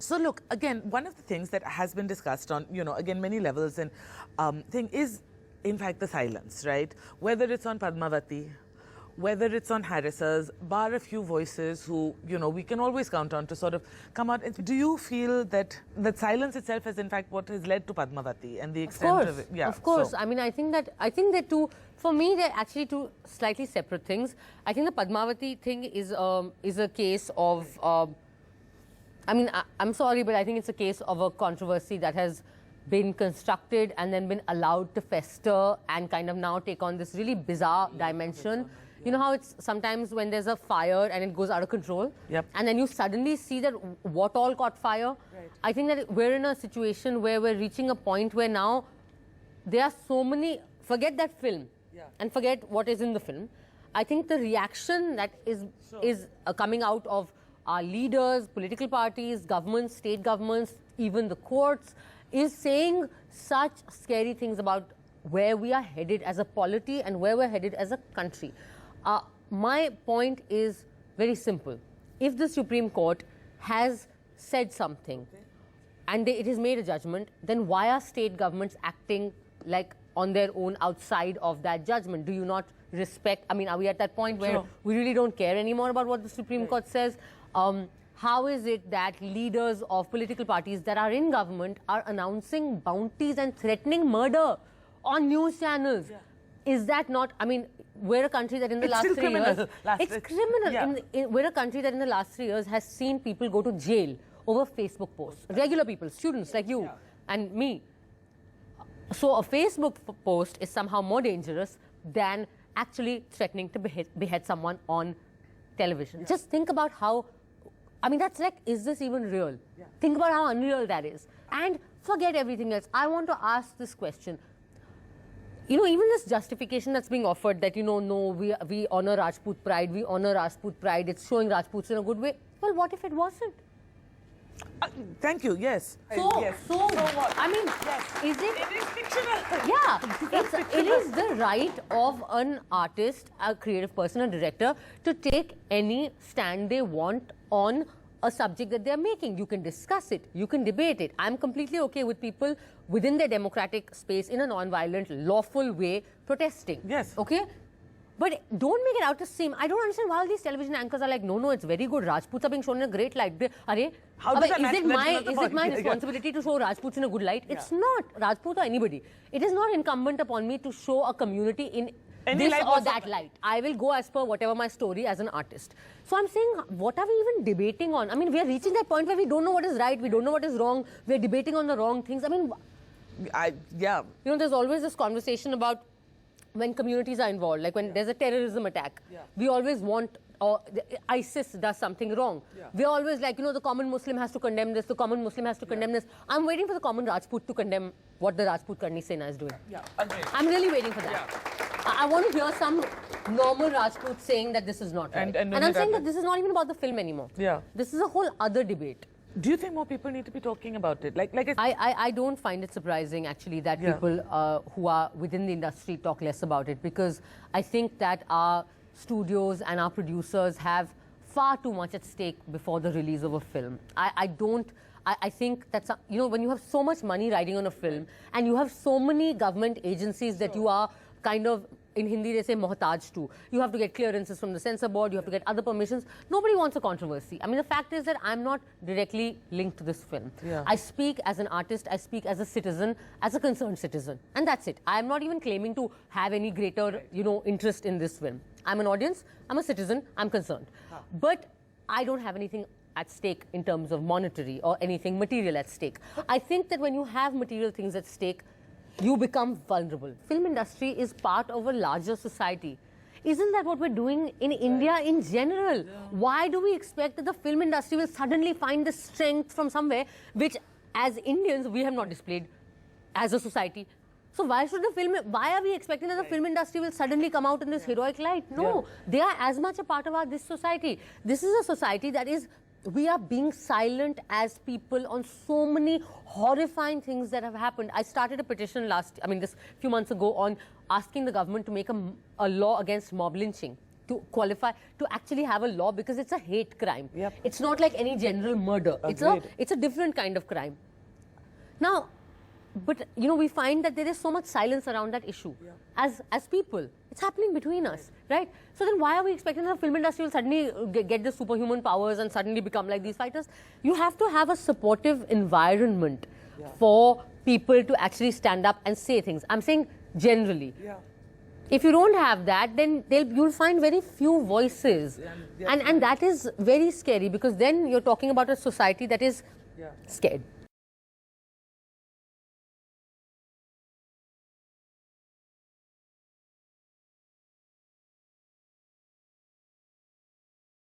So look, again, one of the things that has been discussed on, again, many levels and thing is, in fact, the silence, right? Whether it's on Padmavati, whether it's on Harris's, bar a few voices who, we can always count on to sort of come out. Do you feel that silence itself is, in fact, what has led to Padmavati and the extent of it? Yeah, of course. So. I mean, I think that two, for me, they're actually two slightly separate things. I think the Padmavati thing is a case of, I mean, I'm sorry, but I think it's a case of a controversy that has been constructed and then been allowed to fester and kind of now take on this really bizarre dimension. You know how it's sometimes when there's a fire and it goes out of control? Yep. And then you suddenly see that what all caught fire? Right. I think that we're in a situation where we're reaching a point where now there are so many, forget that film and forget what is in the film. I think the reaction that is coming out of our leaders, political parties, governments, state governments, even the courts, is saying such scary things about where we are headed as a polity and where we're headed as a country. My point is very simple. If the Supreme Court has said something and it has made a judgment, then why are state governments acting like on their own outside of that judgment? Do you not respect? I mean, are we at that point where we really don't care anymore about what the Supreme Court says? How is it that leaders of political parties that are in government are announcing bounties and threatening murder on news channels? Is that not, I mean, we're a country that in the last 3 years... It's criminal. We're a country that in the last 3 years has seen people go to jail over Facebook posts. Regular people, students like you and me. So a Facebook post is somehow more dangerous than actually threatening to behead someone on television. Just think about how, I mean, that's like, is this even real? Think about how unreal that is. And forget everything else. I want to ask this question. Even this justification that's being offered that, no, we honor Rajput pride, it's showing Rajputs in a good way. Well, what if it wasn't? Thank you, yes. So what? I mean, is it... It is fictional. Yeah, it is the right of an artist, a creative person, a director, to take any stand they want on a subject that they're making. You can discuss it, you can debate it. I'm completely okay with people within their democratic space in a non-violent, lawful way protesting. Yes. Okay? But don't make it out to seem, I don't understand why all these television anchors are like, no, it's very good. Rajputs are being shown in a great light. Is it my responsibility to show Rajputs in a good light? It's not. Rajput or anybody. It is not incumbent upon me to show a community in this or that light. I will go as per whatever my story as an artist. So I'm saying, what are we even debating on? I mean, we are reaching that point where we don't know what is right, we don't know what is wrong, we are debating on the wrong things. I mean, there's always this conversation about when communities are involved, like when there's a terrorism attack, we always want, or ISIS does something wrong. We're always like, the common Muslim has to condemn this, the common Muslim has to condemn this. I'm waiting for the common Rajput to condemn what the Rajput Karni Sena is doing. I'm really waiting for that. I want to hear some normal Rajput saying that this is not right. And I'm saying that this is not even about the film anymore. This is a whole other debate. Do you think more people need to be talking about it? I don't find it surprising, actually, that people who are within the industry talk less about it, because I think that our studios and our producers have far too much at stake before the release of a film. I think that, when you have so much money riding on a film and you have so many government agencies that you are kind of, in Hindi they say mohtaj to. You have to get clearances from the censor board, you have to get other permissions. Nobody wants a controversy. I mean, the fact is that I'm not directly linked to this film. I speak as an artist, I speak as a citizen, as a concerned citizen. And that's it. I'm not even claiming to have any greater, interest in this film. I'm an audience, I'm a citizen, I'm concerned. But I don't have anything at stake in terms of monetary or anything material at stake. I think that when you have material things at stake, you become vulnerable. Film industry is part of a larger society. Isn't that what we're doing in India in general? Why do we expect that the film industry will suddenly find the strength from somewhere which, as Indians, we have not displayed as a society? So why are we expecting that the film industry will suddenly come out in this heroic light? No, they are as much a part of this society. This is a society that is, we are being silent as people on so many horrifying things that have happened. I started a petition this few months ago on asking the government to make a law against mob lynching. to qualify, to actually have a law, because it's a hate crime. Yep. It's not like any general murder. Agreed. It's a different kind of crime. Now, but you know, we find that there is so much silence around that issue. As people, it's happening between us, right? So then why are we expecting the film industry will suddenly get the superhuman powers and suddenly become like these fighters? You have to have a supportive environment for people to actually stand up and say things. I'm saying generally. If you don't have that, then you'll find very few voices. And that is very scary, because then you're talking about a society that is scared.